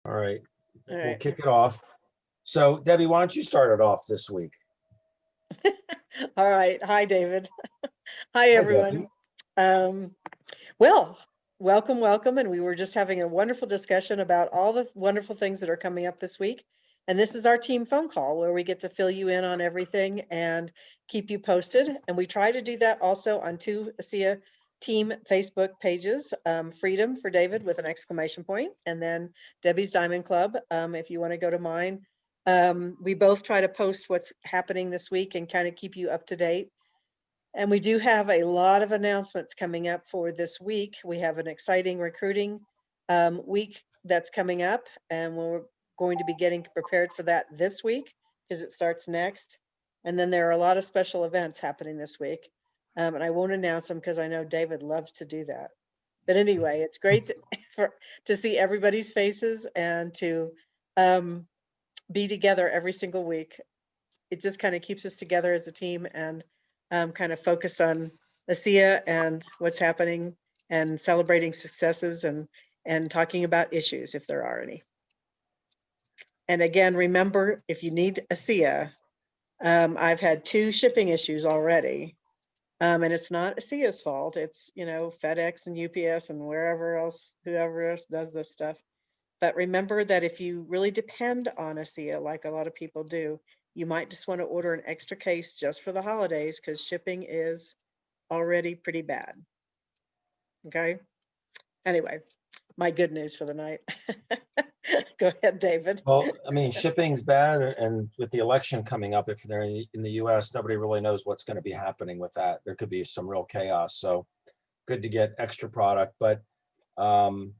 All right, All we'll right. kick it off. So Debbie, why don't you start it off this week? All right. Hi, David. Hi, Hi, Debbie. everyone. Um, well, welcome. And we were just having a wonderful discussion about all the wonderful things that are coming up this week. And this is our team phone call where we get to fill you in on everything and keep you posted. And we try to do that also on two ASEA team Facebook pages, Freedom for David with an exclamation point, and then Debbie's Diamond Club. If you want to go to mine, we both try to post what's happening this week and kind of keep you up to date. And we do have a lot of announcements coming up for this week. We have an exciting recruiting week that's coming up, and we're going to be getting prepared for that this week because it starts next. And then there are a lot of special events happening this week. And I won't announce them because I know David loves to do that. But anyway, it's great to see everybody's faces and to um, be together every single week. It just kind of keeps us together as a team and kind of focused on ASEA and what's happening and celebrating successes and talking about issues if there are any. And again, remember, if you need ASEA, I've had 2 shipping issues already. And it's not ASEA's fault. It's, FedEx and UPS and wherever else, whoever else does this stuff. But remember that if you really depend on ASEA, like a lot of people do, you might just want to order an extra case just for the holidays because shipping is already pretty bad. Okay. Anyway, my good news for the night. Go ahead, David. Well, I mean, shipping's bad, and with the election coming up, if they're in the US, nobody really knows what's going to be happening with that. There could be some real chaos. So good to get extra product, but um,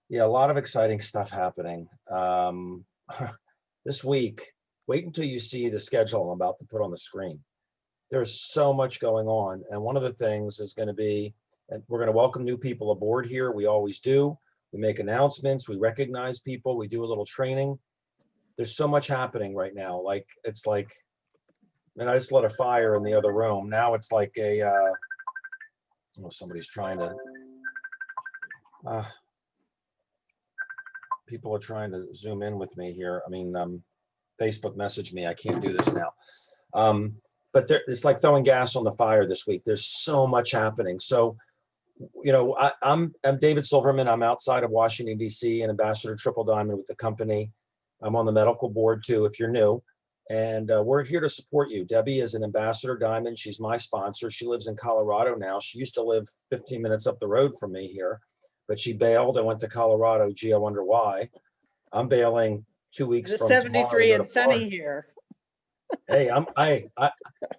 yeah, a lot of exciting stuff happening. This week, wait until you see the schedule I'm about to put on the screen. There's so much going on. And one of the things is going to be, and we're going to welcome new people aboard here. We always do. We make announcements, we recognize people, we do a little training. There's so much happening right now. Like, it's like, and I just lit a fire in the other room. Now it's like oh, somebody's trying to, uh, people are trying to zoom in with me here. I mean, Facebook messaged me. I can't do this now. But it's like throwing gas on the fire this week. There's so much happening. So, I'm David Silverman. I'm outside of Washington, D.C., and Ambassador Triple Diamond with the company. I'm on the medical board too, if you're new. And we're here to support you. Debbie is an Ambassador Diamond. She's my sponsor. She lives in Colorado now. She used to live 15 minutes up the road from me here, but she bailed and went to Colorado. Gee, I wonder why. I'm bailing 2 weeks It's from tomorrow to 73 go to and Florida. sunny here. Hey,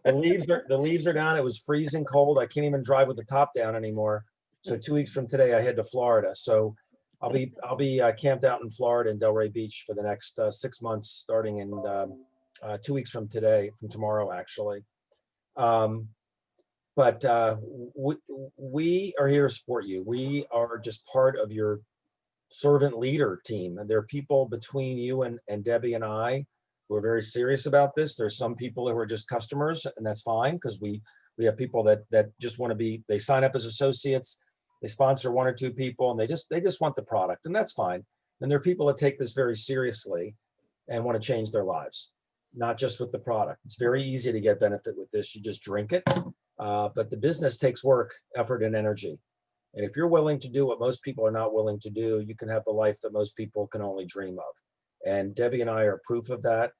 the leaves are down. It was freezing cold. I can't even drive with the top down anymore. So 2 weeks from today, I head to Florida. So I'll be camped out in Florida in Delray Beach for the next 6 months, starting in 2 weeks from today, from tomorrow actually. Um, but we are here to support you. We are just part of your servant leader team, and there are people between you and Debbie and I who are very serious about this. There's some people who are just customers, and that's fine because we have people that just want to be. They sign up as associates, they sponsor 1 or 2 people, and they just want the product, and that's fine. And there are people that take this very seriously and want to change their lives, not just with the product. It's very easy to get benefit with this. You just drink it, but the business takes work, effort, and energy. And if you're willing to do what most people are not willing to do, you can have the life that most people can only dream of. And Debbie and I are proof of that.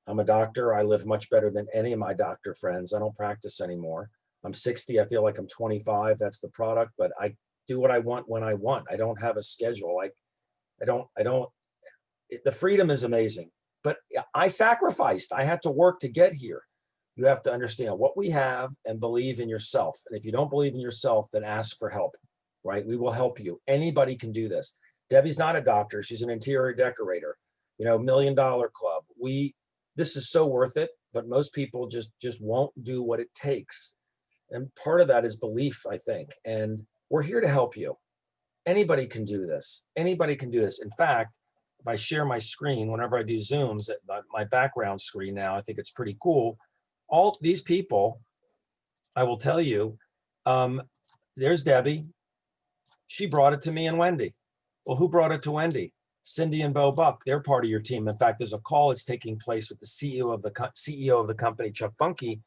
I'm a doctor. I live much better than any of my doctor friends. I don't practice anymore. I'm 60. I feel like I'm 25. That's the product, but I do what I want when I want. I don't have a schedule. I don't, the freedom is amazing, but I sacrificed. I had to work to get here. You have to understand what we have and believe in yourself. And if you don't believe in yourself, then ask for help, right? We will help you. Anybody can do this. Debbie's not a doctor. She's an interior decorator, $1 million club. This is so worth it, but most people just won't do what it takes. And part of that is belief, I think. And we're here to help you. Anybody can do this. Anybody can do this. In fact, if I share my screen, whenever I do Zooms, my background screen now, I think it's pretty cool. All these people, I will tell you, there's Debbie. She brought it to me and Wendy. Well, who brought it to Wendy? Cindy and Bo Buck, they're part of your team. In fact, there's a call that's taking place with the CEO of the company, Chuck Funky,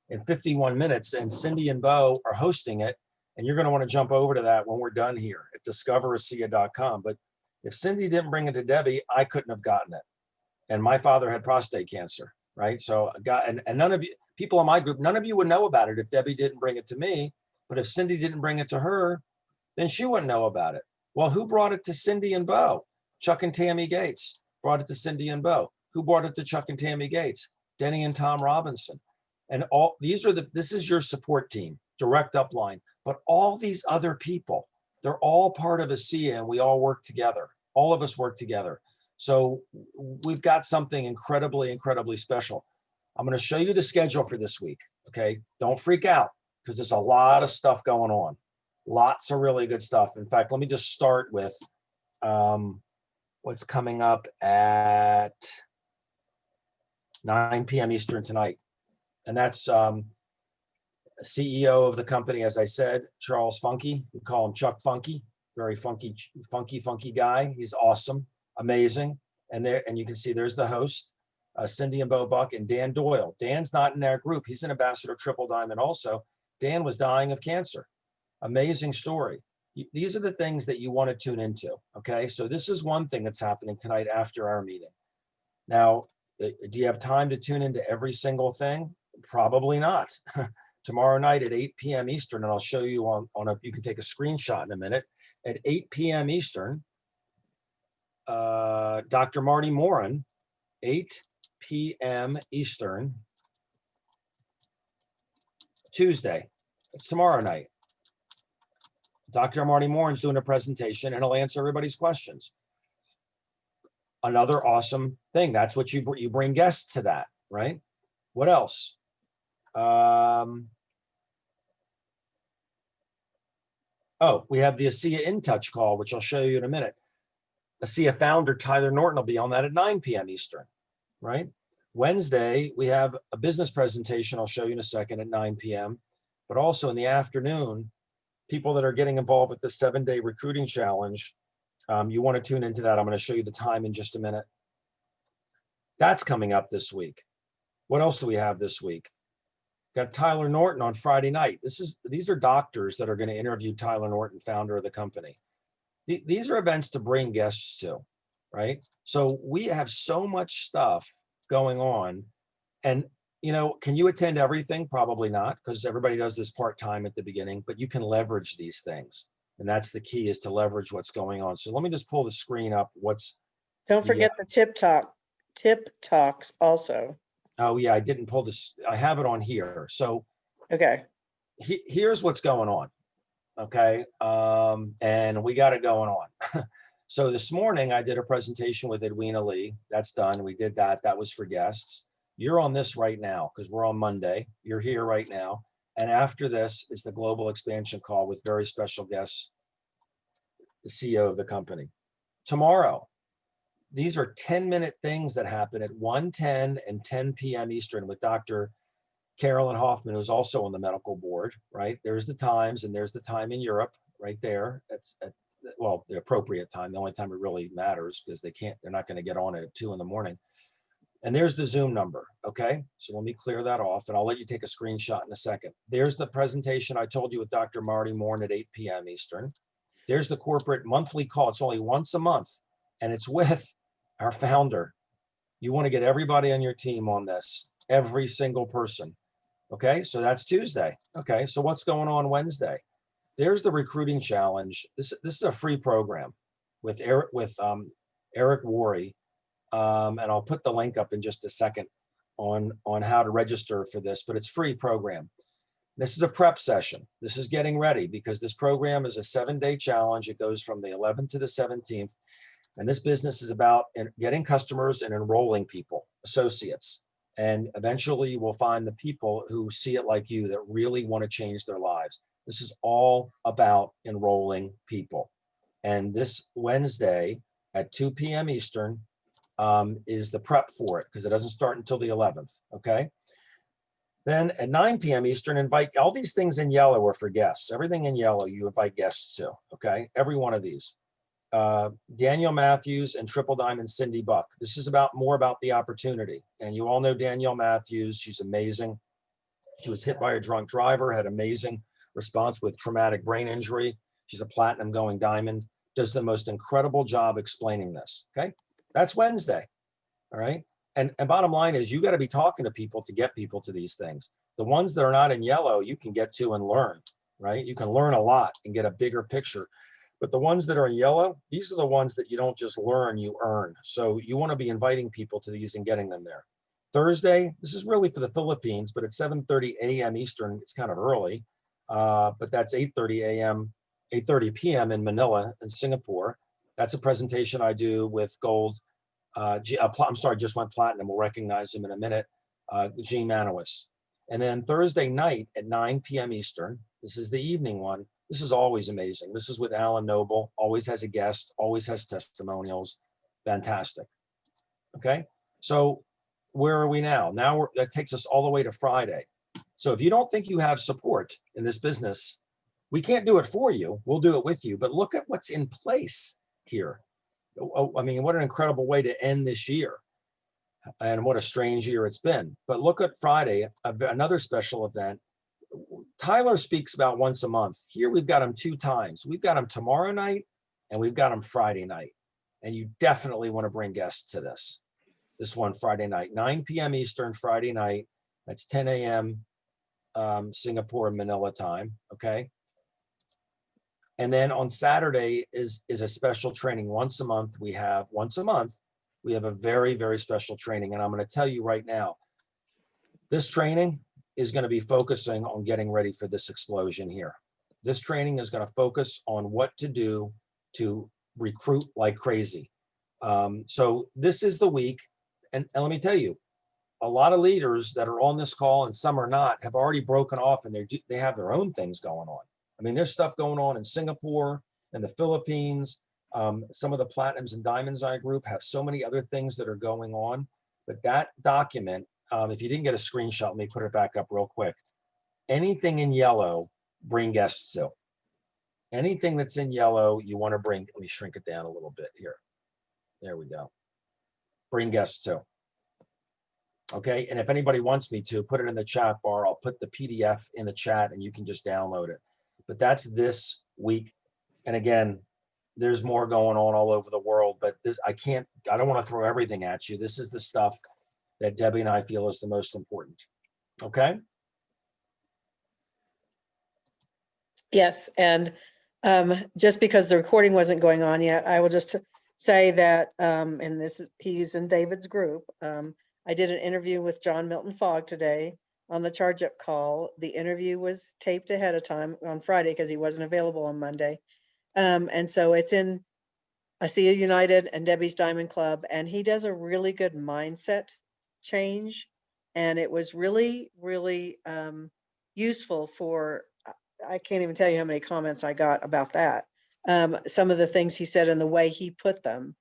in 51 minutes, and Cindy and Bo are hosting it. And you're going to want to jump over to that when we're done here at discoverasia.com. But if Cindy didn't bring it to Debbie, I couldn't have gotten it. And my father had prostate cancer, right? So and none of you, people in my group, none of you would know about it if Debbie didn't bring it to me. But if Cindy didn't bring it to her, then she wouldn't know about it. Well, who brought it to Cindy and Bo? Chuck and Tammy Gates brought it to Cindy and Bo. Who brought it to Chuck and Tammy Gates? Denny and Tom Robinson. And all these are this is your support team, direct upline. But all these other people, they're all part of ASEA, and we all work together. All of us work together. So we've got something incredibly, incredibly special. I'm going to show you the schedule for this week. Okay. Don't freak out because there's a lot of stuff going on. Lots of really good stuff. In fact, let me just start with what's coming up at 9 p.m. Eastern tonight. And that's CEO of the company, as I said, Charles Funky. We call him Chuck Funky. Very funky guy. He's awesome, amazing. And you can see there's the host, Cindy and Bo Buck, and Dan Doyle. Dan's not in our group. He's an ambassador Triple Diamond also. Dan was dying of cancer. Amazing story. These are the things that you want to tune into. Okay, so this is one thing that's happening tonight after our meeting. Now, do you have time to tune into every single thing? Probably not. Tomorrow night at 8 p.m. Eastern, and I'll show you you can take a screenshot in a minute. At 8 p.m. Eastern, Dr. Marty Morin, 8 p.m. Eastern, Tuesday. It's tomorrow night. Dr. Marty Morin's doing a presentation, and he'll answer everybody's questions. Another awesome thing. That's what you bring guests to that, right? What else? Oh, we have the ASEA In Touch call, which I'll show you in a minute. ASEA founder Tyler Norton will be on that at 9 p.m. Eastern, right? Wednesday, we have a business presentation I'll show you in a second at 9 p.m. But also in the afternoon, people that are getting involved with the 7-day recruiting challenge, you want to tune into that. I'm going to show you the time in just a minute. That's coming up this week. What else do we have this week? Got Tyler Norton on Friday night. These are doctors that are going to interview Tyler Norton, founder of the company. These are events to bring guests to, right? So we have so much stuff going on. And, can you attend everything? Probably not, because everybody does this part-time at the beginning, but you can leverage these things. And that's the key, is to leverage what's going on. So let me just pull the screen up. Don't forget the tip talks also. Oh yeah, I didn't pull this. I have it on here. So okay, here's what's going on. Okay, and we got it going on. So this morning I did a presentation with Edwina Lee. That's done. We did that. That was for guests. You're on this right now because we're on Monday. You're here right now. And after this is the global expansion call with very special guests, the CEO of the company. Tomorrow, these are 10-minute things that happen at 1:10 and 10 p.m. Eastern with Dr. Carolyn Hoffman, who's also on the medical board, right? There's the times, and there's the time in Europe right there. That's the appropriate time. The only time it really matters, because they're not going to get on it at 2 a.m. And there's the Zoom number. Okay. So let me clear that off, and I'll let you take a screenshot in a second. There's the presentation I told you with Dr. Marty Morin at 8 p.m. Eastern. There's the corporate monthly call. It's only once a month, and it's with our founder. You want to get everybody on your team on this, every single person. Okay, so that's Tuesday. Okay, so what's going on Wednesday? There's the recruiting challenge. This is a free program with Eric Worre, and I'll put the link up in just a second on how to register for this. But it's a free program. This is a prep session. This is getting ready, because this program is a 7-day challenge. It goes from the 11th to the 17th. And this business is about getting customers and enrolling people, associates. And eventually you will find the people who see it like you, that really want to change their lives. This is all about enrolling people. And this Wednesday at 2 p.m. Eastern is the prep for it, because it doesn't start until the 11th. Okay. Then at 9 p.m. Eastern, invite all these things in yellow are for guests. Everything in yellow you invite guests to. Okay. Every one of these. Daniel Matthews and Triple Diamond Cindy Buck. This is more about the opportunity. And you all know Danielle Matthews. She's amazing. She was hit by a drunk driver, had amazing response with traumatic brain injury. She's a platinum going diamond, does the most incredible job explaining this. Okay. That's Wednesday. All right. And bottom line is you got to be talking to people to get people to these things. The ones that are not in yellow, you can get to and learn, right? You can learn a lot and get a bigger picture. But the ones that are in yellow, these are the ones that you don't just learn, you earn. So you want to be inviting people to these and getting them there. Thursday, this is really for the Philippines, but it's 7:30 a.m. Eastern. It's kind of early, but that's 8:30 a.m., 8:30 p.m. in Manila in Singapore. That's a presentation I do with Gold. I'm sorry, just went platinum. We'll recognize him in a minute. Gene Manowis. And then Thursday night at 9 p.m. Eastern, this is the evening one. This is always amazing. This is with Alan Noble, always has a guest, always has testimonials. Fantastic. Okay. So where are we now? Now that takes us all the way to Friday. So if you don't think you have support in this business, we can't do it for you. We'll do it with you. But look at what's in place here. I mean, what an incredible way to end this year. And what a strange year it's been. But look at Friday, another special event. Tyler speaks about once a month. Here we've got him 2 times. We've got him tomorrow night and we've got him Friday night. And you definitely want to bring guests to this. This one Friday night, 9 p.m. Eastern, Friday night. That's 10 a.m. Singapore and Manila time. Okay. And then on Saturday is a special training. Once a month, we have a very, very special training. And I'm going to tell you right now, this training is going to be focusing on getting ready for this explosion here. This training is going to focus on what to do to recruit like crazy. So this is the week. And let me tell you, a lot of leaders that are on this call and some are not have already broken off and they have their own things going on. I mean, there's stuff going on in Singapore and the Philippines. Some of the platinums and diamonds I group have so many other things that are going on. But that document, if you didn't get a screenshot, let me put it back up real quick. Anything in yellow, bring guests to. Anything that's in yellow, you want to bring. Let me shrink it down a little bit here. There we go. Bring guests to. Okay. And if anybody wants me to, put it in the chat bar. I'll put the PDF in the chat and you can just download it. But that's this week. And again, there's more going on all over the world, but I don't want to throw everything at you. This is the stuff that Debbie and I feel is the most important. Okay. Yes. And just because the recording wasn't going on yet, I will just say that, and he's in David's group. I did an interview with John Milton Fogg today on the Charge Up call. The interview was taped ahead of time on Friday because he wasn't available on Monday. And so it's in ASEA United and Debbie's Diamond Club, and he does a really good mindset change. And it was really, really useful for, I can't even tell you how many comments I got about that. Some of the things he said and the way he put them.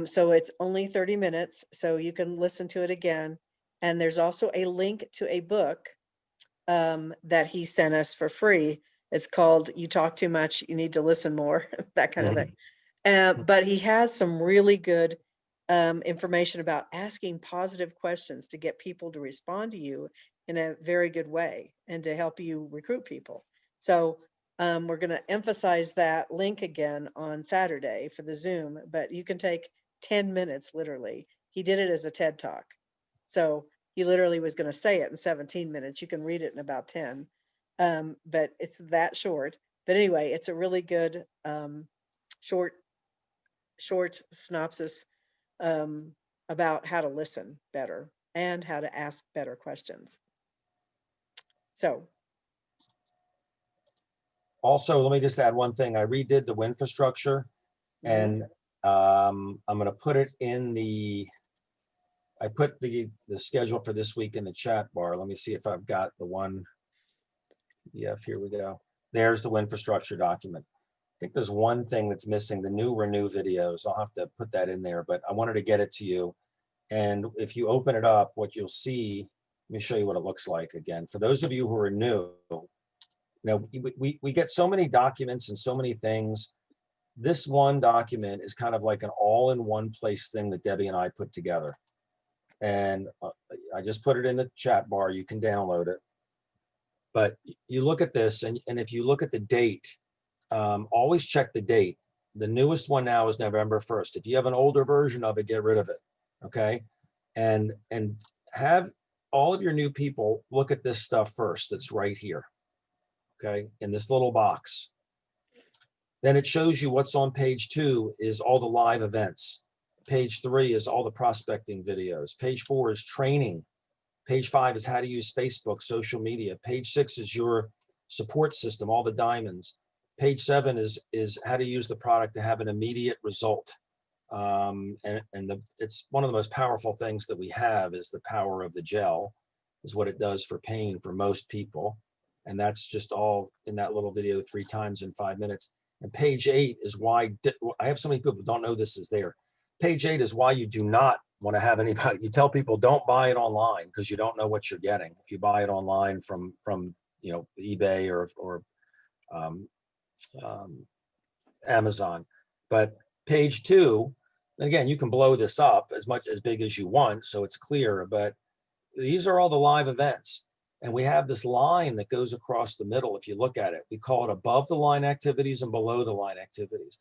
So it's only 30 minutes, so you can listen to it again. And there's also a link to a book that he sent us for free. It's called You Talk Too Much, You Need to Listen More, that kind of thing. But he has some really good information about asking positive questions to get people to respond to you in a very good way and to help you recruit people. So we're going to emphasize that link again on Saturday for the Zoom, but you can take 10 minutes, literally. He did it as a TED Talk. So he literally was going to say it in 17 minutes. You can read it in about 10, but it's that short. But anyway, it's a really good short synopsis about how to listen better and how to ask better questions. So. Also, let me just add one thing. I redid the Winfrastructure, and I'm going to put it in I put the schedule for this week in the chat bar. Let me see if I've got the one. Yeah, here we go. There's the Winfrastructure document. I think there's one thing that's missing, the new Renew videos. I'll have to put that in there, but I wanted to get it to you. And if you open it up, what you'll see, let me show you what it looks like again. For those of you who are new, you know, we get so many documents and so many things. this one document is kind of like an all-in-one place thing that Debbie and I put together. And I just put it in the chat bar. You can download it. But you look at this, and if you look at the date, always check the date. The newest one now is November 1st. If you have an older version of it, get rid of it, okay? And have all of your new people look at this stuff first that's right here, okay, in this little box. Then it shows you what's on page 2 is all the live events. Page 3 is all the prospecting videos. Page 4 is training. Page 5 is how to use Facebook, social media. Page 6 is your support system, all the diamonds. Page 7 is how to use the product to have an immediate result. It's one of the most powerful things that we have is the power of the gel, is what it does for pain for most people. And that's just all in that little video 3 times in 5 minutes. And page 8 is why, I have so many people who don't know this is there. Page 8 is why you do not want to have anybody, you tell people don't buy it online because you don't know what you're getting. If you buy it online from you know, eBay or Amazon. But page 2, and again, you can blow this up as big as you want so it's clear, but these are all the live events. And we have this line that goes across the middle. If you look at it, we call it above the line activities and below the line activities.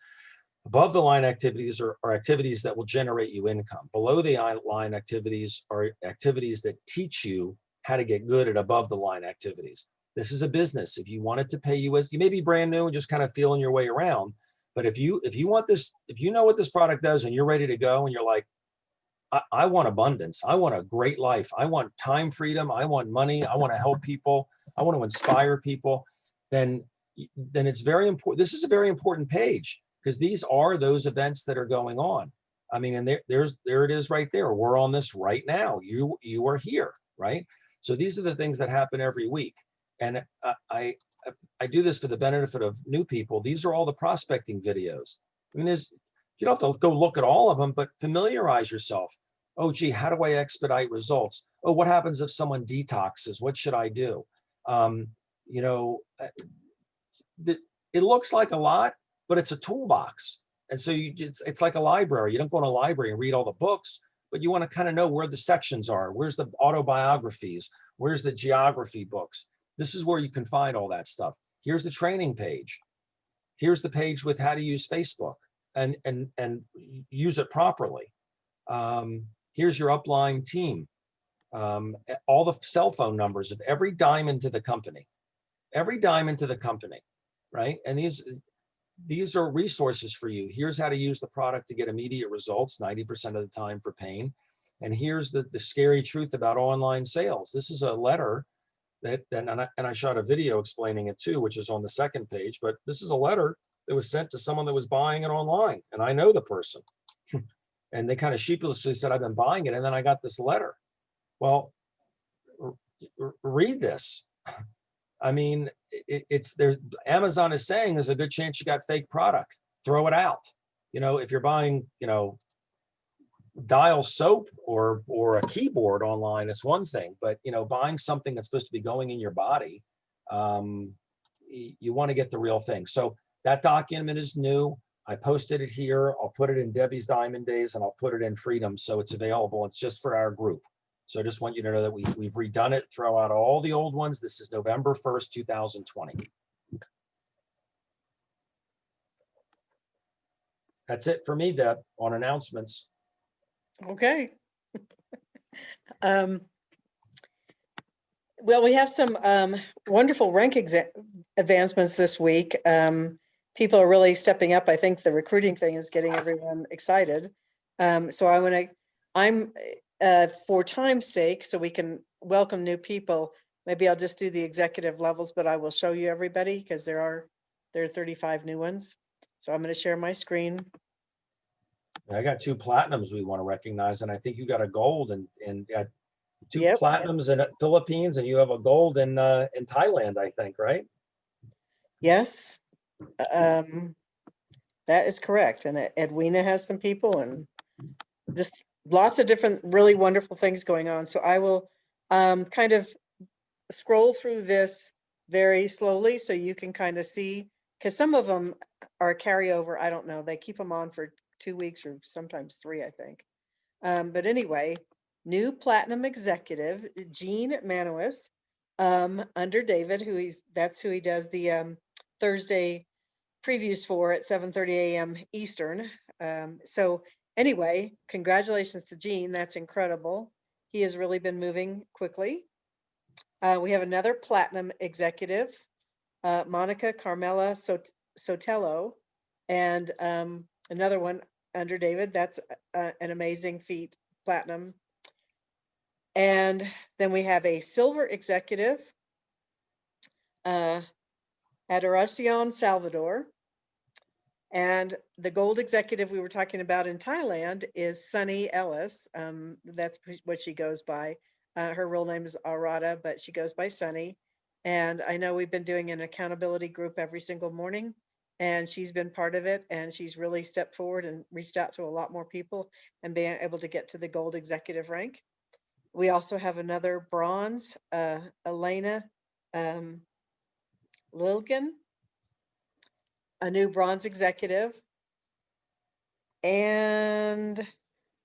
Above the line activities are activities that will generate you income. Below the line activities are activities that teach you how to get good at above the line activities. This is a business. If you want it to pay you, as you may be brand new and just kind of feeling your way around, but if you want this, if you know what this product does and you're ready to go and you're like, I want abundance, I want a great life, I want time freedom, I want money, I want to help people, I want to inspire people, then it's very important. This is a very important page because these are those events that are going on. I mean, and there it is right there. We're on this right now. You are here, right? So these are the things that happen every week. And I do this for the benefit of new people. These are all the prospecting videos. I mean, you don't have to go look at all of them, but familiarize yourself. Oh, gee, how do I expedite results? Oh, what happens if someone detoxes? What should I do? You know, it looks like a lot, but it's a toolbox. And so it's like a library. You don't go in a library and read all the books, but you want to kind of know where the sections are. Where's the autobiographies? Where's the geography books? This is where you can find all that stuff. Here's the training page. Here's the page with how to use Facebook and use it properly. Here's your upline team. All the cell phone numbers of every diamond to the company, right? And these are resources for you. Here's how to use the product to get immediate results 90% of the time for pain. And here's the scary truth about online sales. This is a letter and I shot a video explaining it too, which is on the second page, but this is a letter that was sent to someone that was buying it online. And I know the person. And they kind of sheepishly said, I've been buying it. And then I got this letter. Well, read this. I mean, Amazon is saying there's a good chance you got fake product. Throw it out. You know, if you're buying, you know, Dial soap or a keyboard online, it's one thing, but you know, buying something that's supposed to be going in your body, you want to get the real thing. So that document is new. I posted it here. I'll put it in Debbie's Diamond Days and I'll put it in Freedom. So it's available. It's just for our group. So I just want you to know that we've redone it, throw out all the old ones. This is November 1st, 2020. That's it for me, Deb, on announcements. Okay. Well, we have some wonderful rank advancements this week. People are really stepping up. I think the recruiting thing is getting everyone excited. So I'm for time's sake, so we can welcome new people, maybe I'll just do the executive levels, but I will show you everybody because there are 35 new ones. So I'm going to share my screen. I got 2 platinums we want to recognize, and I think you got a gold and 2 Yep. platinums in the Philippines, and you have a gold in Thailand, I think, right? Yes, that is correct. And Edwina has some people and just lots of different really wonderful things going on. So I will kind of scroll through this very slowly so you can kind of see because some of them are carryover. I don't know. They keep them on for 2 weeks or sometimes 3, I think. But anyway, new platinum executive, Gene Manowis, under David, that's who he does the Thursday previews for at 7:30 a.m. Eastern. So anyway, congratulations to Gene. That's incredible. He has really been moving quickly. We have another platinum executive, Monica Carmela Sotelo, and another one under David. That's an amazing feat, platinum. And then we have a silver executive, Adoracion Salvador. And the gold executive we were talking about in Thailand is Sunny Ellis. That's what she goes by. Her real name is Arada, but she goes by Sunny. And I know we've been doing an accountability group every single morning, and she's been part of it. And she's really stepped forward and reached out to a lot more people and being able to get to the gold executive rank. We also have another bronze, Elena Lilgan, a new bronze executive, and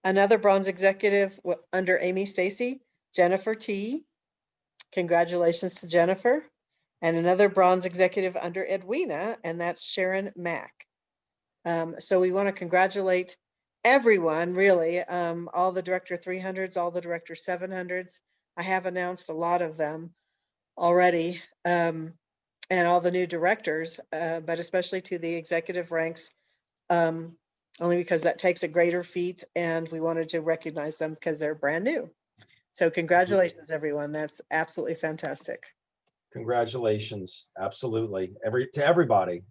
another bronze executive under Amy Stacy, Jennifer T. Congratulations to Jennifer. And another bronze executive under Edwina, and that's Sharon Mack. So we want to congratulate everyone, really, all the Director 300s, all the Director 700s. I have announced a lot of them already, and all the new directors, but especially to the executive ranks, only because that takes a greater feat, and we wanted to recognize them because they're brand new. So congratulations, everyone. That's absolutely fantastic. Congratulations. Absolutely. To everybody.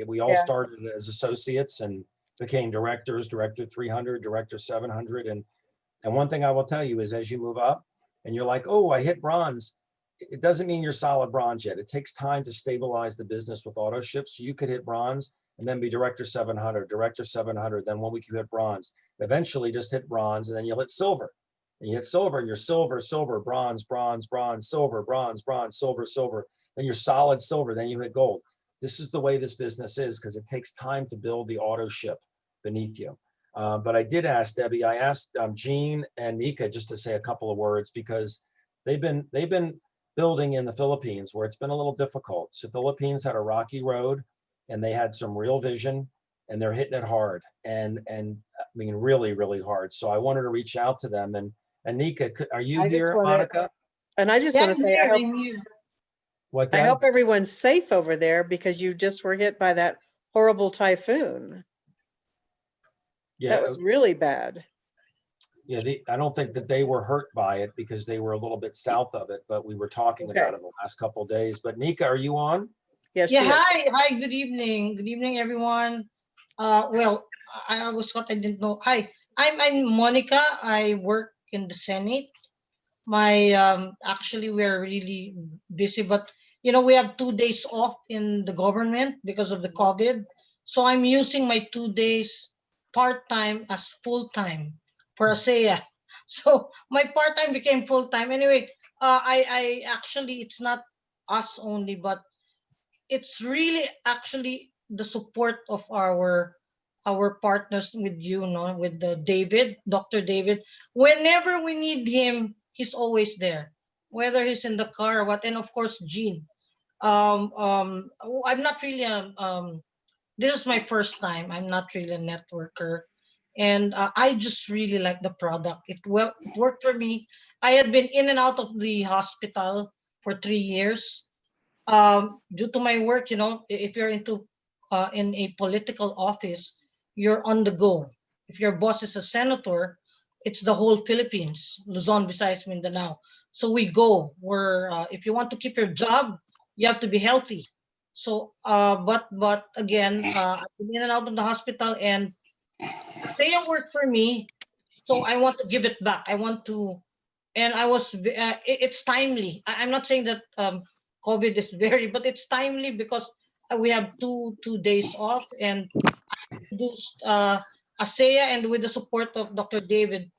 We all Yeah. started as associates and became directors, Director 300, Director 700. And one thing I will tell you is as you move up and you're like, oh, I hit bronze, it doesn't mean you're solid bronze yet. It takes time to stabilize the business with auto ships. You could hit bronze and then be Director 700, Director 700. Then 1 week you hit bronze. Eventually just hit bronze and then you'll hit silver. And you hit silver and you're silver, bronze, silver, bronze, silver. Then you're solid silver. Then you hit gold. This is the way this business is because it takes time to build the auto ship beneath you. But I did ask Debbie, I asked Gene and Nika just to say a couple of words because they've been building in the Philippines where it's been a little difficult. So Philippines had a rocky road and they had some real vision and they're hitting it hard and I mean, really, really hard. So I wanted to reach out to them and Nika, are you here, Monica? And I just want to say, I hope everyone's safe over there because you just were hit by that horrible typhoon. Yeah, that was really bad. Yeah, I don't think that they were hurt by it because they were a little bit south of it, but we were talking about it the last couple of days. But Nika, are you on? Yes. Yeah. Hi. Good evening. Good evening, everyone. Well, I was caught. I didn't know. Hi. I'm Monica. I work in the Senate. My actually we're really busy, but we have 2 days off in the government because of the COVID. So I'm using my 2 days part-time as full-time for ASEA. So my part-time became full-time. Anyway, I actually, it's not us only, but it's really actually the support of our partners with with David, Dr. David. Whenever we need him, he's always there, whether he's in the car or what. And of course, Gene. I'm not really this is my first time. I'm not really a networker, and I just really like the product. It worked for me. I had been in and out of the hospital for 3 years due to my work. If you're in a political office, you're on the go. If your boss is a senator, it's the whole Philippines, Luzon, Visayas, Mindanao. So we go. If you want to keep your job, you have to be healthy. So, but again, I've been in and out of the hospital, and say a word for me. So I want to give it back. I want to, and I was. It's timely. I'm not saying that COVID is but it's timely because we have two days off, and I introduced ASEA, and with the support of Dr. David,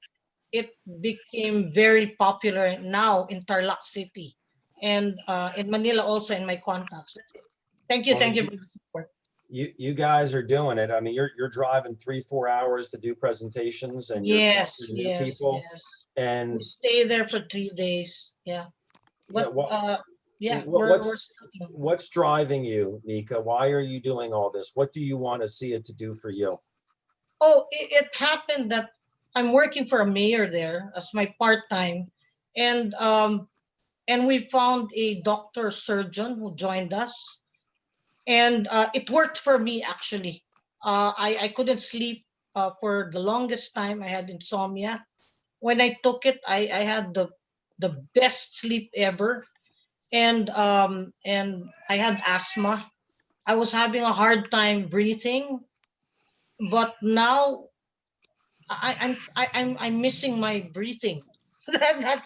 it became very popular now in Tarlac City and in Manila also in my contacts. Thank you. Well, Thank you for the support. You guys are doing it. I mean, you're driving 3-4 hours to do presentations and you're talking Yes, to new yes, people. yes. And We stay there for 3 days. Yeah. yeah, But yeah, what, we're studying. what's driving you, Nika? Why are you doing all this? What do you want to see it to do for you? Oh, it happened that I'm working for a mayor there as my part-time, and we found a doctor surgeon who joined us, and it worked for me actually. I couldn't sleep for the longest time. I had insomnia. When I took it, I had the best sleep ever, and I had asthma. I was having a hard time breathing, but now I'm missing my breathing.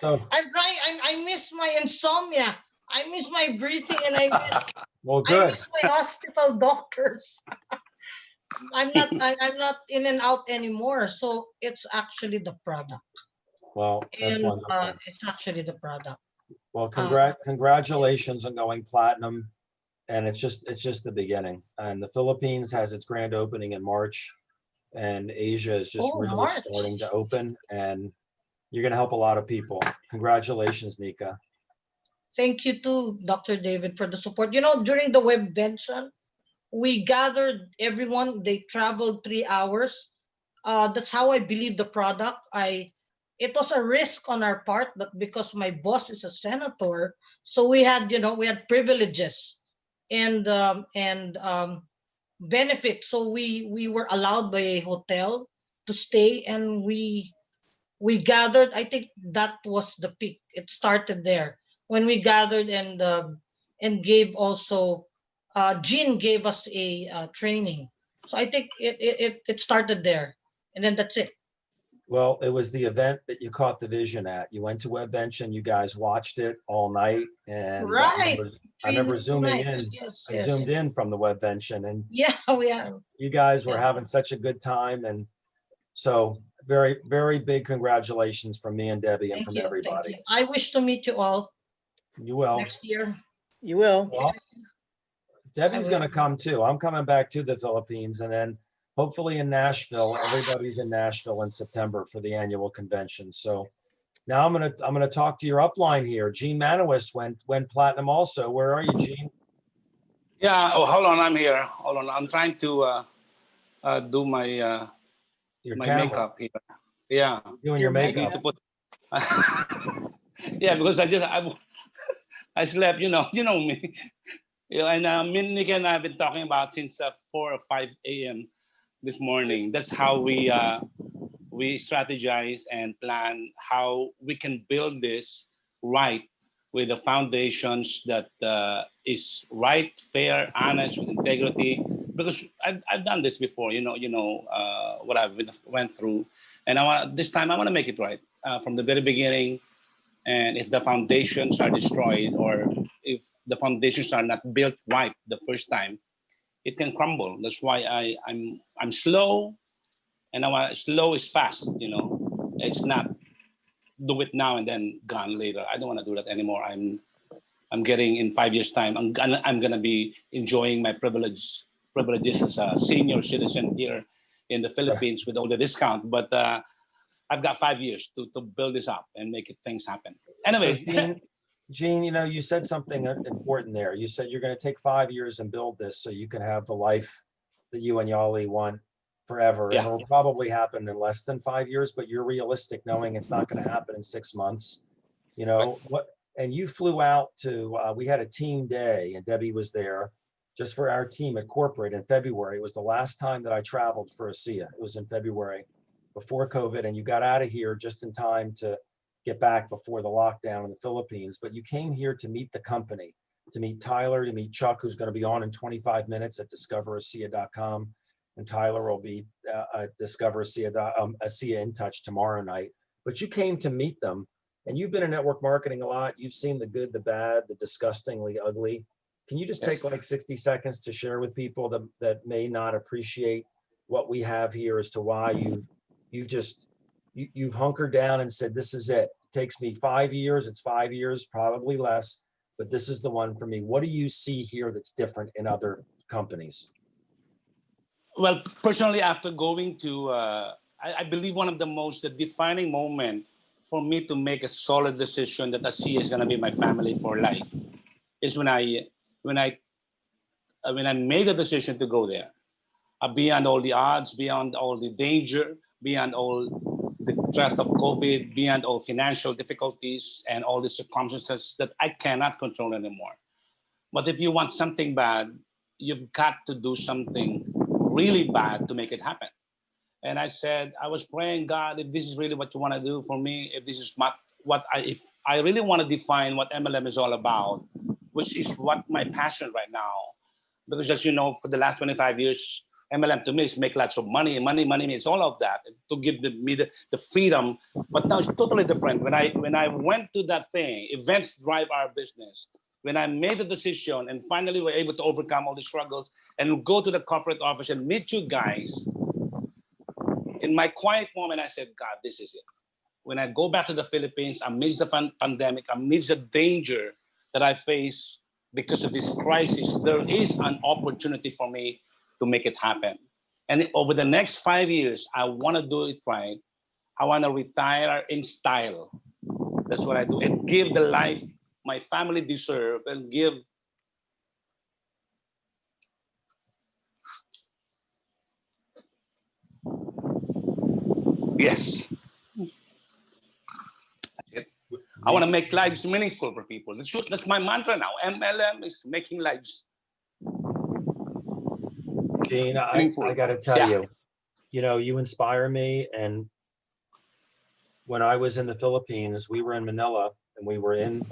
So, I'm trying. I miss my insomnia. I miss my breathing, and well, I good. miss my hospital doctors. I'm not in and out anymore. So it's actually the product, Well, that's and wonderful. it's actually the product. Well, Uh, congratulations on going platinum. And it's just the beginning. And the Philippines has its grand opening in March, and Asia is just oh, really starting March. to open, and you're going to help a lot of people. Congratulations, Nika. Thank you to Dr. David for the support. During the webvention, we gathered everyone. They traveled 3 hours. That's how I believe the product. It was a risk on our part, but because my boss is a senator, so we had privileges and benefits. So we were allowed by a hotel to stay, and we gathered. I think that was the peak. It started there when we gathered and gave also. Jean gave us a training, so I think it started there, and then that's it. Well, it was the event that you caught the vision at. You went to WebBench and you guys watched it all night. And Right, I remember two zooming nights. in. Yes, I yes. zoomed in from the WebBench and Yeah, we are. you guys were Yeah. having such a good time. And so very, very big congratulations from me and Debbie and Thank from you, thank everybody. you. I wish to meet you all You will. next year. You will. Well, I Debbie's will. gonna come too. I'm coming back to the Philippines and then hopefully in Nashville. Everybody's in Nashville in September for the annual convention. So now I'm gonna talk to your upline here. Gene Manowis went platinum also. Where are you, Gene? Yeah. Oh, hold on. I'm here. Hold on. I'm trying to do Your my camera. makeup here. Yeah. Doing Your your I need makeup. to put. Yeah, because I slept. You know me. Yeah, and Nick and I have been talking about since 4 or 5 a.m. this morning. That's how we strategize and plan how we can build this right with the foundations that is right, fair, honest, with integrity. Because I've done this before, what I've went through, and this time I want to make it right from the very beginning. And if the foundations are destroyed, or if the foundations are not built right the first time, it can crumble. That's why I'm slow, and I want slow is fast. It's not do it now and then gone later. I don't want to do that anymore. I'm getting in 5 years time. I'm gonna be enjoying my privileges as a senior citizen here in the Philippines with all the discount. But I've got 5 years to build this up and make things happen. Anyway, So Gene, you said something important there. You said you're gonna take 5 years and build this so you can have the life that you and Yali want forever. And Yeah. it'll probably happen in less than 5 years, but you're realistic knowing it's not gonna happen in 6 months. And you flew out to, we had a team day and Debbie was there just for our team at corporate in February. It was the last time that I traveled for ASEA. It was in February before COVID, and you got out of here just in time to get back before the lockdown in the Philippines. But you came here to meet the company, to meet Tyler, to meet Chuck, who's going to be on in 25 minutes at discoverasea.com. And Tyler will be at Discover ASEA In Touch tomorrow night. But you came to meet them, and you've been in network marketing a lot. You've seen the good, the bad, the disgustingly ugly. Can you just Yes. take like 60 seconds to share with people that may not appreciate what we have here as to why you've hunkered down and said, this is it. It takes me 5 years, it's 5 years, probably less, but this is the one for me. What do you see here that's different in other companies? Well, personally, after going to, I believe one of the most defining moment for me to make a solid decision that ASEA is going to be my family for life is when I when I made the decision to go there, beyond all the odds, beyond all the danger, beyond all the threat of COVID, beyond all financial difficulties and all the circumstances that I cannot control anymore. But if you want something bad, you've got to do something really bad to make it happen. And I said, I was praying, God, if this is really what you want to do for me, if this is if I really want to define what MLM is all about, which is what my passion right now, because as you know, for the last 25 years, MLM to me is make lots of money, money. It's all of that to give me the freedom. But now it's totally different. When I went to that thing, events drive our business. When I made the decision and finally were able to overcome all the struggles and go to the corporate office and meet you guys, in my quiet moment, I said, God, this is it. When I go back to the Philippines, amidst the pandemic, amidst the danger that I face because of this crisis, there is an opportunity for me to make it happen. And over the next 5 years, I want to do it right. I want to retire in style. That's what I do. And give the life my family deserve and give. Yes. I want to make lives meaningful for people. That's my mantra now. MLM is making lives. Gene, I meaningful. got to tell Yeah. you, you inspire me. And when I was in the Philippines, we were in Manila and we were in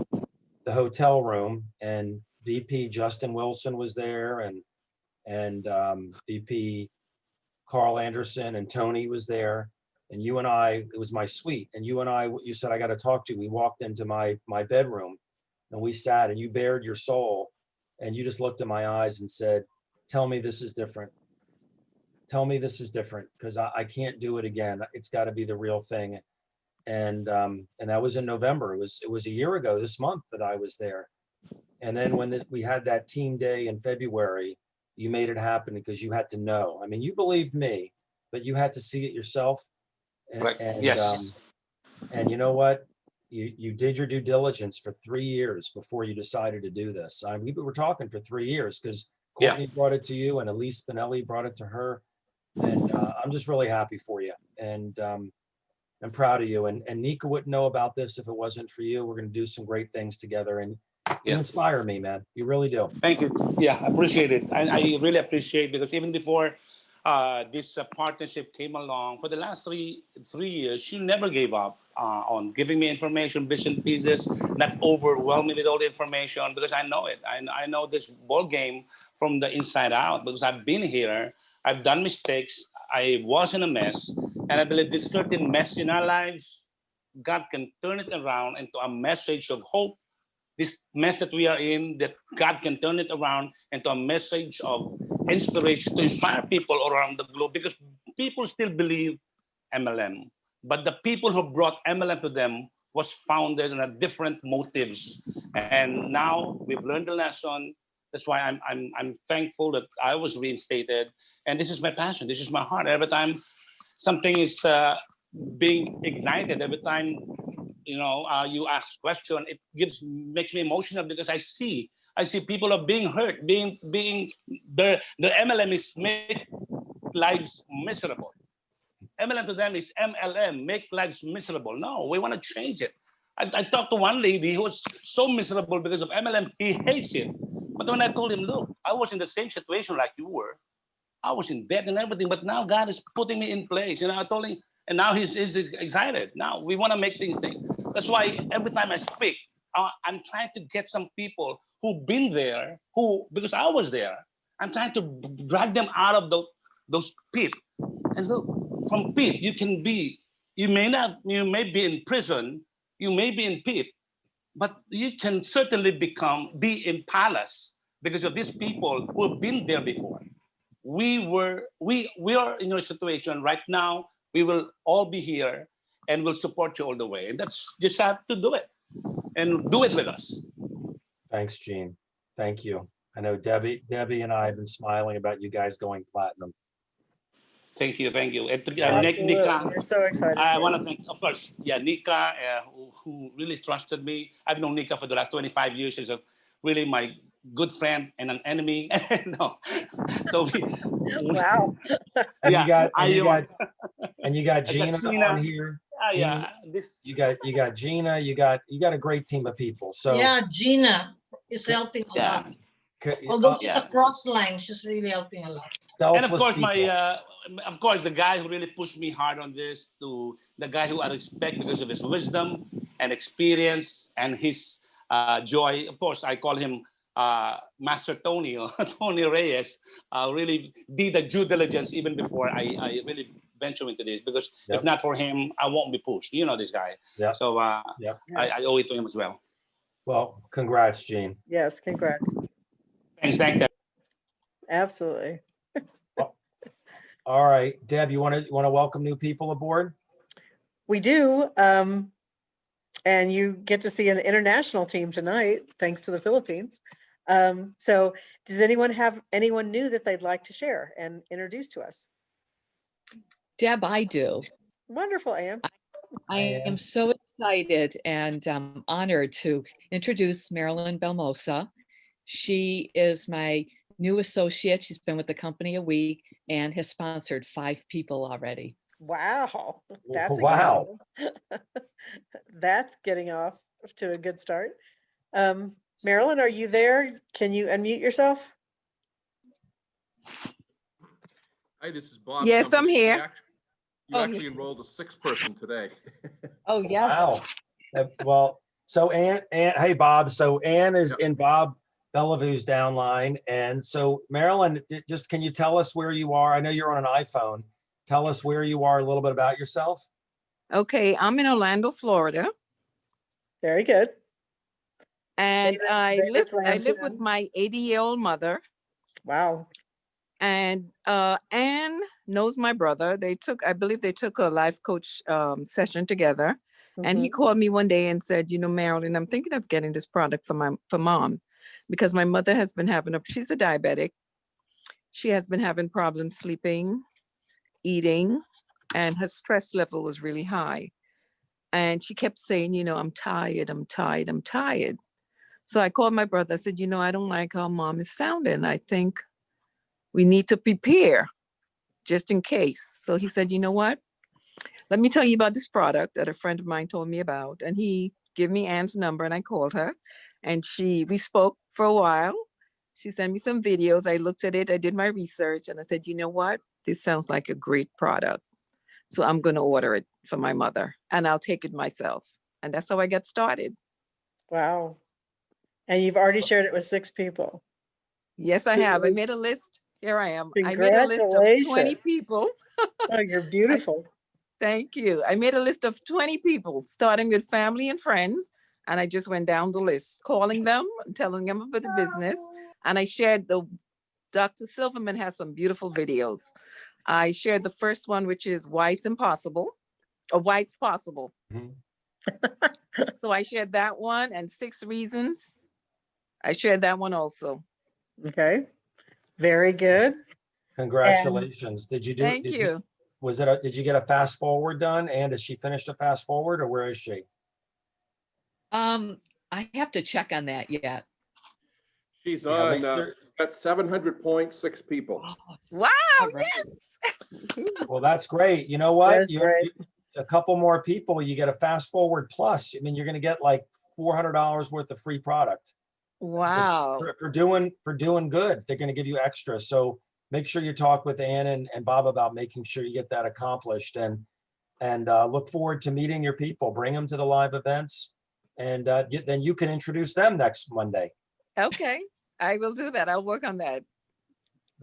the hotel room, and VP Justin Wilson was there, and VP Carl Anderson and Tony was there. And you and I, it was my suite. And you and I, you said, I got to talk to you. We walked into my bedroom and we sat, and you bared your soul and you just looked in my eyes and said, tell me this is different. Tell me this is different, because I can't do it again. It's got to be the real thing. And that was in November. It was a year ago this month that I was there. And then when we had that team day in February, you made it happen because you had to know. I mean, you believed me, but you had to see it yourself. Right. Yes. And you know what? You did your due diligence for 3 years before you decided to do this. We were talking for 3 years because Courtney brought it to you and Elise Spinelli brought it to her. And I'm just really happy for you. And I'm proud of you. And Nika wouldn't know about this if it wasn't for you. We're going to do some great things together. And you inspire me, man. You really do. Thank you. Yeah, I appreciate it. I really appreciate, because even before this partnership came along, for the last three years, she never gave up on giving me information, bits and pieces, not overwhelm me with all the information, because I know it. I know this ball game from the inside out, because I've been here. I've done mistakes. I was in a mess. And I believe this certain mess in our lives, God can turn it around into a message of hope. This mess that we are in, that God can turn it around into a message of inspiration to inspire people around the globe, because people still believe MLM. But the people who brought MLM to them was founded on a different motives. And now we've learned the lesson. That's why I'm thankful that I was reinstated. And this is my passion. This is my heart. Every time something is being ignited, every time you ask question, it makes me emotional, because I see people are being hurt, being the MLM is make lives miserable. MLM to them is MLM, make lives miserable. No, we want to change it. I talked to one lady who was so miserable because of MLM. He hates it. But when I told him, look, I was in the same situation like you were. I was in debt and everything, but now God is putting me in place. I told him, and now he's excited. Now we want to make things. That's why every time I speak, I'm trying to get some people who've been there, because I was there. I'm trying to drag them out of those pit. And look, from pit, you may be in prison, you may be in pit, but you can certainly be in palace because of these people who have been there before. We are in your situation right now. We will all be here and we'll support you all the way. And that's just have to do it and do it with us. Thanks, Gene. Thank you. I know Debbie and I have been smiling about you guys going platinum. Thank you, thank you. And Absolutely. Nika, We're so excited. I for want you. to thank, of course, yeah, Nika, who really trusted me. I've known Nika for the last 25 years. She's really my good friend and an enemy. No, so Wow. And yeah, you got I and you got I got Gina Gina. on here. Yeah, this. You got Gina. You got a great team of people. So Yeah, Gina is helping a Yeah. lot. Although she's yeah. a cross line, she's really helping a lot. And of selfless course, people. of course, the guy who really pushed me hard on this, to the guy who I respect because of his wisdom and experience and his joy. Of course, I call him Master Tony, or Tony Reyes. Really did the due diligence even before I really venture into this, because Yep. if not for him, I won't be pushed. You know this guy. Yep. So Yep. I owe it to him as well. Well, congrats, Gene. Yes, congrats. Thanks, Deb. Absolutely. All right, Deb, you want to welcome new people aboard? We do. And you get to see an international team tonight, thanks to the Philippines. So does anyone have anyone new that they'd like to share and introduce to us? Deb, I do. Wonderful, Anne. I Ann. am so excited and honored to introduce Marilyn Belmosa. She is my new associate. She's been with the company a week and has sponsored 5 people already. Wow. That's Wow. exciting. That's getting off to a good start. Marilyn, are you there? Can you unmute yourself? Hi, this is Bob. Yes, I'm Company. here. You Oh, actually yes. enrolled a 6th person today. Oh, yes. Wow. Well, so Ann, hey, Bob. So Ann is in Bob Bellavue's downline. And so Marilyn, just can you tell us where you are? I know you're on an iPhone. Tell us where you are, a little bit about yourself. Okay, I'm in Orlando, Florida, Very good. and David- I David's live with Lansing. my 80-year-old mother, Wow. and Anne knows my brother. I believe they took a life coach session together, and he Mhm. called me one day and said, you know, Marilyn, I'm thinking of getting this product for mom, because my mother has been she's a diabetic. She has been having problems sleeping, eating, and her stress level was really high. And she kept saying, you know, I'm tired, I'm tired, I'm tired. So I called my brother. I said, you know, I don't like how mom is sounding. I think we need to prepare just in case. So he said, you know what? Let me tell you about this product that a friend of mine told me about. And he gave me Anne's number, and I called her, and we spoke for a while. She sent me some videos. I looked at it. I did my research, and I said, you know what? This sounds like a great product. So I'm going to order it for my mother, and I'll take it myself. And that's how I got started. Wow. And you've already shared it with 6 people. Yes, I have. I made a list. Here I am. I made a list of 20 Congratulations. people. Oh, you're beautiful. Thank you. I made a list of 20 people, starting with family and friends. And I just went down the list, calling them, telling them about the business. And I shared Dr. Silverman has some beautiful videos. I shared the first one, which is why it's impossible, or why it's possible. Mhm. So I shared that one, and 6 reasons. I shared that one also. Okay. Very good. Congratulations. Did you do? Thank did you. Did you get a fast forward done? And has she finished a fast forward, or where is she? I have to check on that yet. She's Yeah, on, make sure- got 700 points, 6 people. Oh, Wow, all right. yes. Well, that's great. You know what? That's great. A couple more people, you get a fast forward plus. I mean, you're going to get like $400 worth of free product. Wow. For doing good. They're going to give you extra. So make sure you talk with Ann and Bob about making sure you get that accomplished, and look forward to meeting your people. Bring them to the live events, and then you can introduce them next Monday. Okay, I will do that. I'll work on that.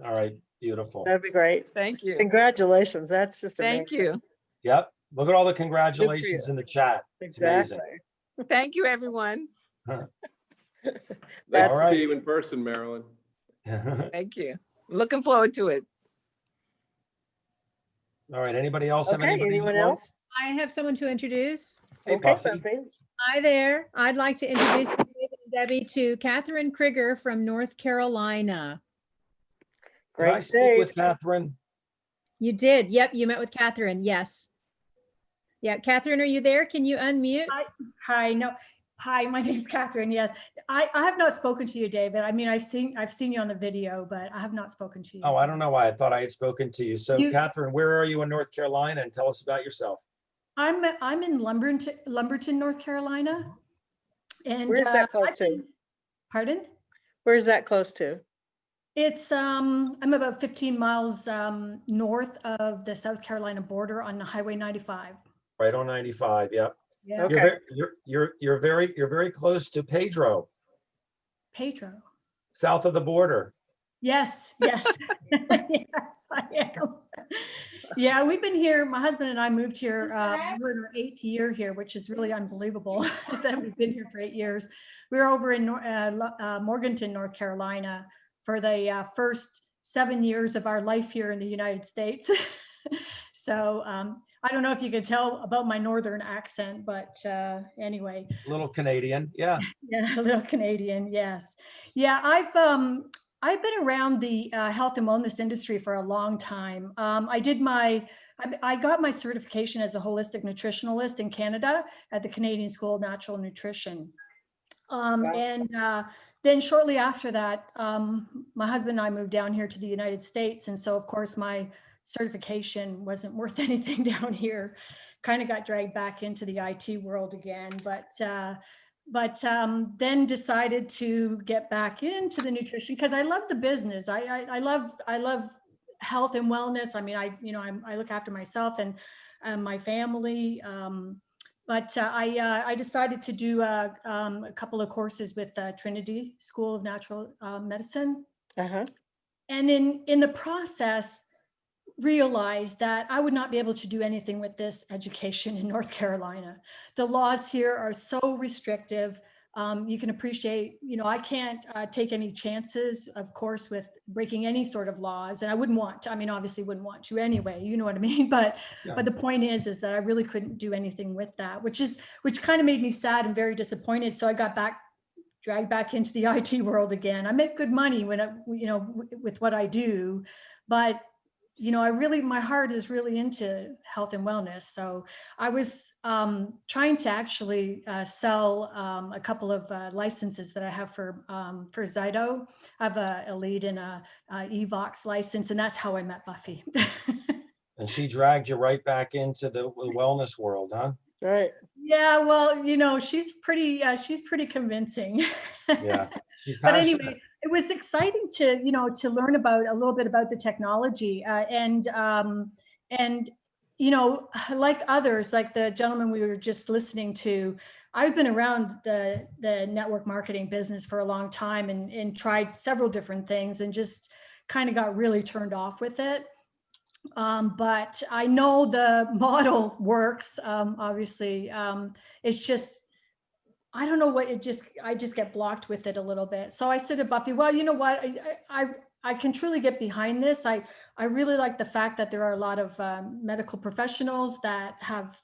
All right, beautiful. That'd be great. Thank you. Congratulations. That's just amazing. Thank you. Yep. Look at all the congratulations in the chat. It's amazing. Exactly. Thank you, everyone. Nice That's to right. see you in person, Marilyn. Thank you. Looking forward to it. All right. Anybody else have Okay, anybody? anyone you want? else? I have someone to introduce. Hey, Okay, Buffy. Buffy. Hi there. I'd like to introduce David and Debbie, to Catherine Krieger from North Carolina. Did I Great speak save. with Catherine? You did. Yep, you met with Catherine. Yes. Yeah, Catherine, are you there? Can you unmute? Hi, no, hi, my name's Catherine. Yes, I have not spoken to you, David. I mean, I've seen you on the video, but I have not spoken to you. Oh, I don't know why. I thought I had spoken to you. So You- Catherine, where are you in North Carolina? And tell us about yourself. I'm in Lumberton, North Carolina. And Where's that close I've to? been- Pardon? Where's that close to? It's I'm about 15 miles north of the South Carolina border on Highway 95. Right on 95. Yep. Yeah, Okay. You're very close to Pedro, Pedro. south of the border. Yes, yes, yes, I am. Yeah, we've been here. My husband and I moved here. We're in our 8th year here, which is really unbelievable that we've been here for 8 years. We were over in Morganton, North Carolina, for the first 7 years of our life here in the United States. So I don't know if you could tell about my northern accent, but anyway. Little Canadian. Yeah. Yeah, a little Canadian, yes. Yeah, I've been around the health and wellness industry for a long time. I got my certification as a holistic nutritionalist in Canada at the Canadian School of Natural Nutrition. And then shortly after that, my husband and I moved down here to the United States. And so of course my certification wasn't worth anything down here. Kind of got dragged back into the IT world again, but then decided to get back into the nutrition because I love the business. I love health and wellness. I mean, I look after myself and my family. But I decided to do a couple of courses with Trinity School of Natural Medicine. Uh-huh. And in the process, realized that I would not be able to do anything with this education in North Carolina. The laws here are so restrictive. You can appreciate, I can't take any chances, of course, with breaking any sort of laws. And I wouldn't want to, obviously wouldn't want to anyway, you know what I mean? But the point is that I really couldn't do anything with that, which kind of made me sad and very disappointed. So I got dragged back into the IT world again. I make good money with what I do, but my heart is really into health and wellness. So I was trying to actually sell a couple of licenses that I have for Zyto. I have a Elite and a Evox license, and that's how I met Buffy. And she dragged you right back into the wellness world, huh? Right. Yeah, well, she's pretty convincing. Yeah, she's But passionate. anyway, it was exciting to learn about a little bit about the technology and like others, like the gentleman we were just listening to, I've been around the network marketing business for a long time and tried several different things and just kind of got really turned off with it. But I know the model works, obviously. It's just, I don't know what I just get blocked with it a little bit. So I said to Buffy, well, you know what, I can truly get behind this. I really like the fact that there are a lot of medical professionals that have,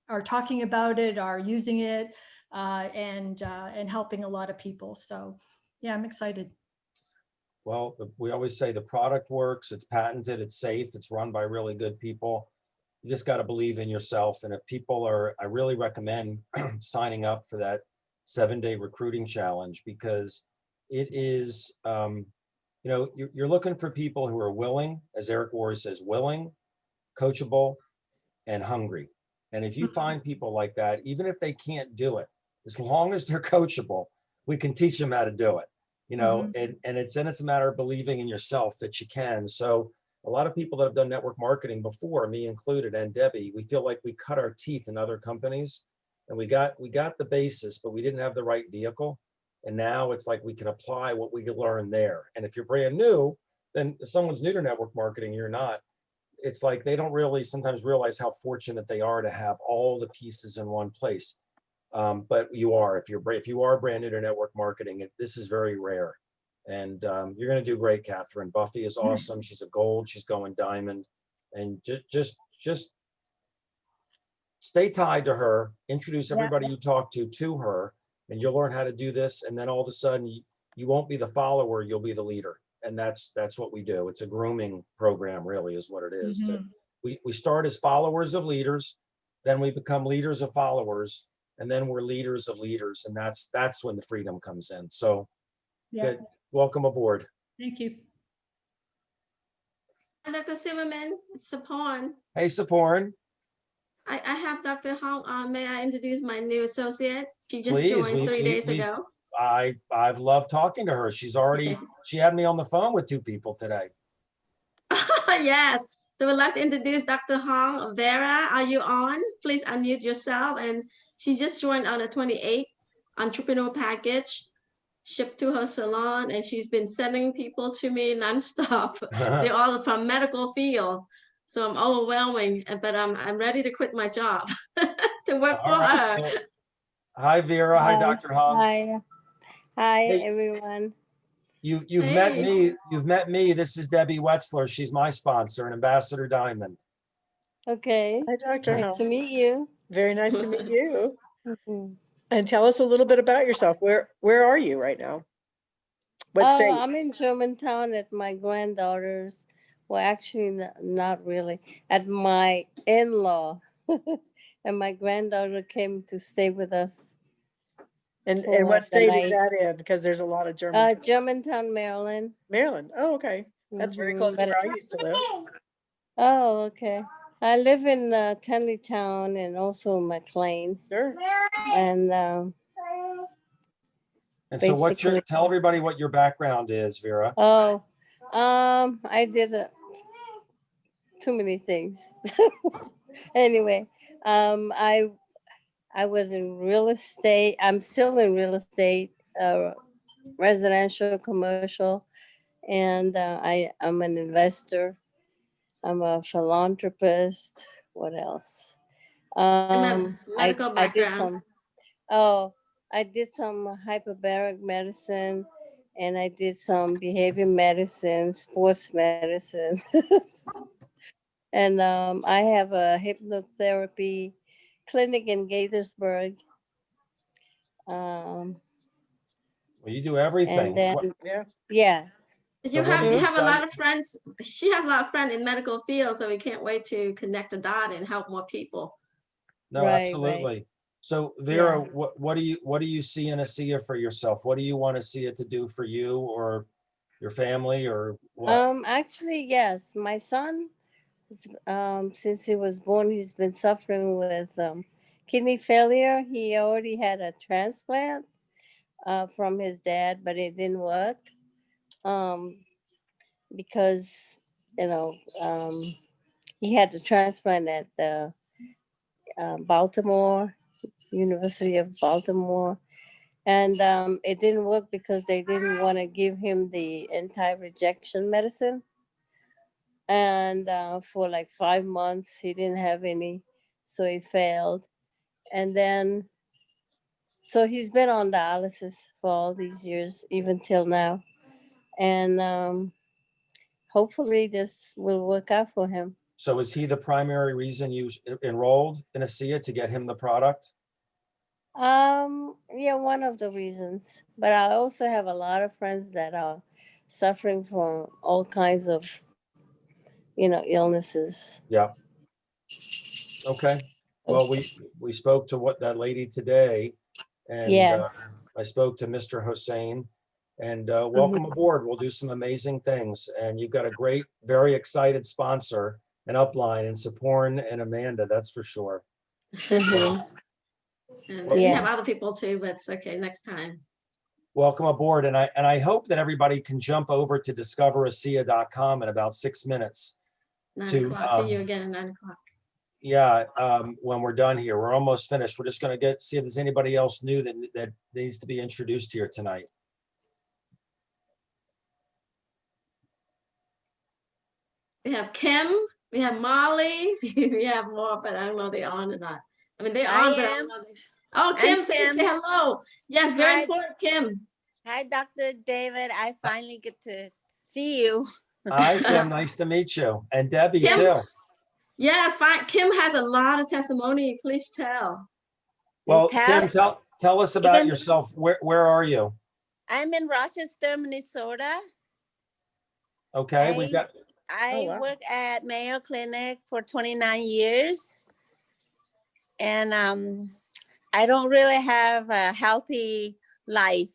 are talking about it, are using it, and helping a lot of people. So yeah, I'm excited. Well, we always say the product works, it's patented, it's safe, it's run by really good people. You just got to believe in yourself. And if people I really recommend signing up for that 7-day recruiting challenge, because it is, you're looking for people who are willing, as Eric Worre says, willing, coachable, and hungry. And if you find people like that, even if they can't do it, as long as they're coachable, we can teach them how to do it. And it's a matter of believing in yourself that you can. So a lot of people that have done network marketing before, me included, and Debbie, we feel like we cut our teeth in other companies and we got the basis, but we didn't have the right vehicle. And now it's like we can apply what we learned there. And if you're brand new, then if someone's new to network marketing, you're not. It's like they don't really sometimes realize how fortunate they are to have all the pieces in one place. But you are, if you are brand new to network marketing, this is very rare. And you're going to do great, Catherine. Buffy is awesome. She's a gold. She's going diamond. And just stay tied to her. Introduce everybody you talk to her. and you'll learn how to do this. And then all of a sudden you won't be the follower, you'll be the leader. And that's what we do. It's a grooming program, really, is what it is. We start as followers of leaders, then we become leaders of followers, and then we're leaders of leaders. And that's when the freedom comes in. So Yeah, good. Welcome aboard. thank you. Dr. Zimmerman, it's Sapon. Hey, Saporn. I have Dr. Hong on. May I introduce my new associate? She just Please, joined 3 days we- ago. I've loved talking to her. She had me on the phone with 2 people today. Yes. So we'd like to introduce Dr. Hong. Vera, are you on? Please unmute yourself. And she just joined on the 28th entrepreneur package shipped to her salon, and she's been sending people to me nonstop. They're all from medical field. So I'm overwhelming, but I'm ready to quit my job to work for All right. her. Well, hi, Vera. Hi, Dr. Hong. Hi. Hi, Hey. everyone. You've met Hey. me. You've met me. This is Debbie Wetzler. She's my sponsor and Ambassador Diamond. Okay. Hi, Dr. Nice to Hong. meet you. Very nice to meet you. Mhm. And tell us a little bit about yourself. Where are you right now? What Oh, state? I'm in Germantown at my granddaughter's. Well, actually, not really. At my in-law. And my granddaughter came to stay with us. And for what the state is night. that in? Because there's a lot of German. Germantown, Maryland. Maryland. Oh, okay. That's very Mhm, close to but where I it's- used to live. Oh, okay. I live in Tenleytown and also McLean. Sure. And And so Basically- tell everybody what your background is, Vera. oh, I did too many things. Anyway, I was in real estate. I'm still in real estate, residential, commercial, and I'm an investor. I'm a philanthropist. What else? Medical I did background. I did some hyperbaric medicine, and I did some behavior medicine, sports medicine. And I have a hypnotherapy clinic in Gaithersburg. Well, you do everything. And then, What- yeah, So You what have are you a lot excited- of friends. She has a lot of friends in medical field, so we can't wait to connect the dot and help more people. No, Right, right. absolutely. So Vera, Yeah. what do you see in ASEA for yourself? What do you want ASEA to do for you or your family or what? actually, yes, my son, since he was born, he's been suffering with kidney failure. He already had a transplant from his dad, but it didn't work because, he had the transplant at the Baltimore, University of Baltimore. And it didn't work because they didn't want to give him the anti-rejection medicine. And for like 5 months, he didn't have any, so he failed. And then, so he's been on dialysis for all these years, even till now. And hopefully this will work out for him. So is he the primary reason you enrolled in ASEA to get him the product? Yeah, one of the reasons. But I also have a lot of friends that are suffering from all kinds of, illnesses. Yeah. Okay. Well, we spoke to that lady today, and Yes. I spoke to Mr. Hossein, and welcome aboard. We'll do some amazing things, and you've got a great, very excited sponsor and upline in Saporn and Amanda. That's for sure. Mhm. And we have Yeah. other people too, but it's okay, next time. Welcome aboard, and I hope that everybody can jump over to discoverasea.com in about 6 minutes. 9 o'clock. See you again at 9 o'clock. Yeah, when we're done here, we're almost finished. We're just gonna see if there's anybody else new that needs to be introduced here tonight. We have Kim, we have Molly, we have more, but I don't know if they're on or not. I mean, they're I on, but I am. don't know. Oh, Kim, say Kim. hello. Yes, very Hi. important, Kim. Hi, Dr. David. I finally get to see you. Hi, Kim, nice to meet you. And Debbie Kim? too. Yes, fine. Kim has a lot of testimony. Please tell. Well, tell. Kim, tell us about Even- yourself. Where are you? I'm in Rochester, Minnesota. Okay, we've got, I wow. work at Mayo Clinic for 29 years. And I don't really have a healthy life.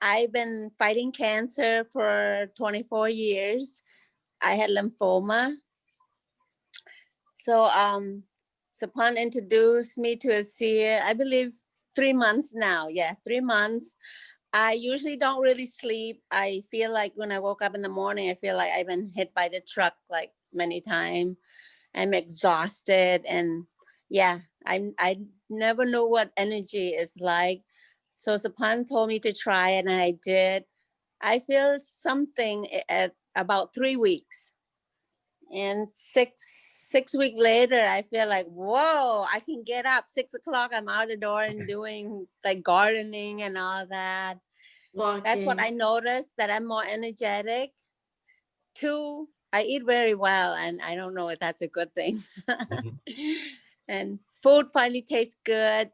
I've been fighting cancer for 24 years. I had lymphoma. So Sapan introduced me to a seer, I believe 3 months now. Yeah, 3 months. I usually don't really sleep. I feel like when I woke up in the morning, I feel like I've been hit by the truck like many times. I'm exhausted, and yeah, I never know what energy is like. So Sapan told me to try it, and I did. I feel something at about 3 weeks. And six weeks later, I feel like, whoa, I can get up 6 o'clock. I'm out the door and doing like gardening and all that. That's what Walking. I noticed, that I'm more energetic. 2, I eat very well, and I don't know if that's a good thing. And food finally tastes good.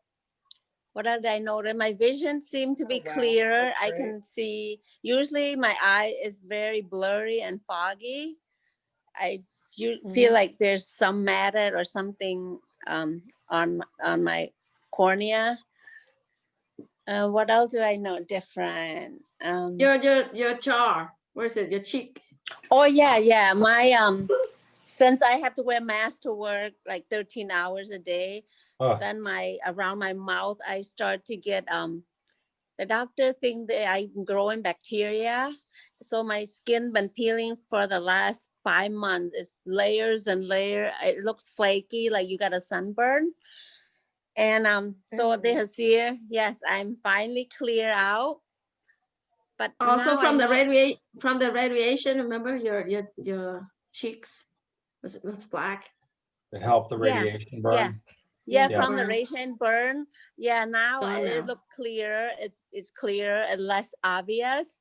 What else did I notice? My vision seemed to be wow, clearer. that's I great. can see, usually my eye is very blurry and foggy. I feel like there's some matter or something on my cornea. What else do I know different? Your jaw. Where's it? Your cheek. Oh yeah. My since I have to wear mask to work like 13 hours a day, oh, then around my mouth I start to get the doctor think that I'm growing bacteria. So my skin been peeling for the last 5 months. It's layers and layers. It looks flaky, like you got a sunburn. And so they have here, yes, I'm finally clear out. But Also now I from the know- radiation, remember your cheeks was black. it helped the Yeah, radiation burn. Yeah, Yeah, from the burn. radiation burn. Yeah, now Gone it now. look clearer. It's clearer and less obvious.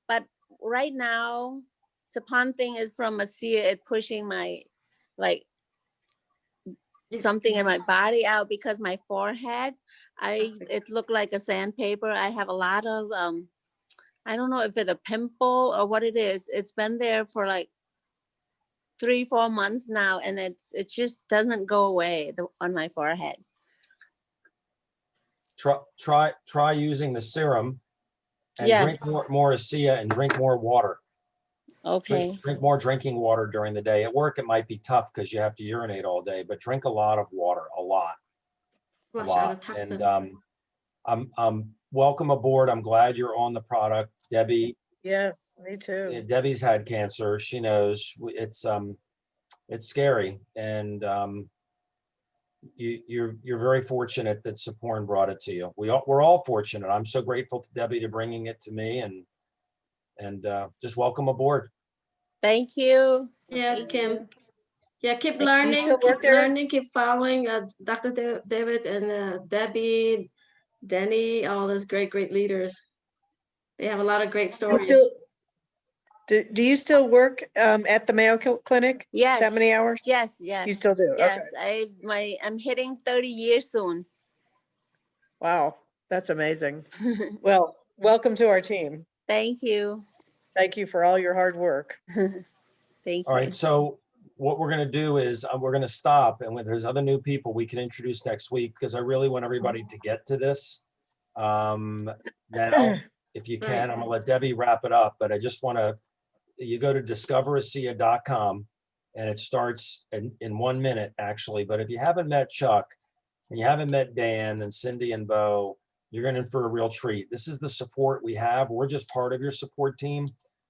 But right now, Sapan thing is from a sear. It pushing my like something in my body out because my forehead, it looked like a sandpaper. I have a lot of I don't know if it's a pimple or what it is. It's been there for like 3-4 months now, and it just doesn't go away on my forehead. Try using the serum and drink Yes. more ASEA and drink more water. Okay. Drink more drinking water during the day. At work, it might be tough because you have to urinate all day, but drink a lot of water, a lot. Flush A out lot. the toxin. And I'm welcome aboard. I'm glad you're on the product. Debbie, Yes, me too. Debbie's had cancer. She knows it's scary. And you're very fortunate that Saporn brought it to you. We're all fortunate. I'm so grateful to Debbie to bringing it to me, and just welcome aboard. Thank you. Yes, Thank Kim. you. Yeah, keep You learning, still work there? keep following Dr. David and Debbie, Denny, all those great leaders. They have a lot of great You stories. still- Do you still work at the Mayo Clinic? Yes. That many hours? Yes. You still do? Yes. Okay. I'm hitting 30 years soon. Wow, that's amazing. Well, welcome to our team. Thank you. Thank you for all your hard work. Thank All you. right, so what we're gonna do is we're gonna stop, and when there's other new people we can introduce next week, because I really want everybody to get to this. Now, if you can, I'm gonna let Debbie wrap it up, but I just wanna, you go to discoverasia.com and it starts in 1 minute, actually. But if you haven't met Chuck and you haven't met Dan and Cindy and Bo, you're in for a real treat. This is the support we have. We're just part of your support team,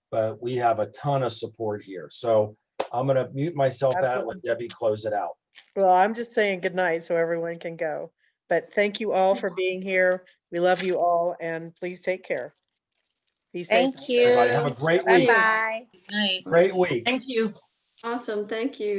but we have a ton of support here. So I'm gonna mute myself out and let Debbie close it out. Well, I'm just saying good night so everyone can go. But thank you all for being here. We love you all, and please take care. Be safe. Thank you. Everybody have a great week. Bye-bye. Great week. Thank you. Awesome, thank you.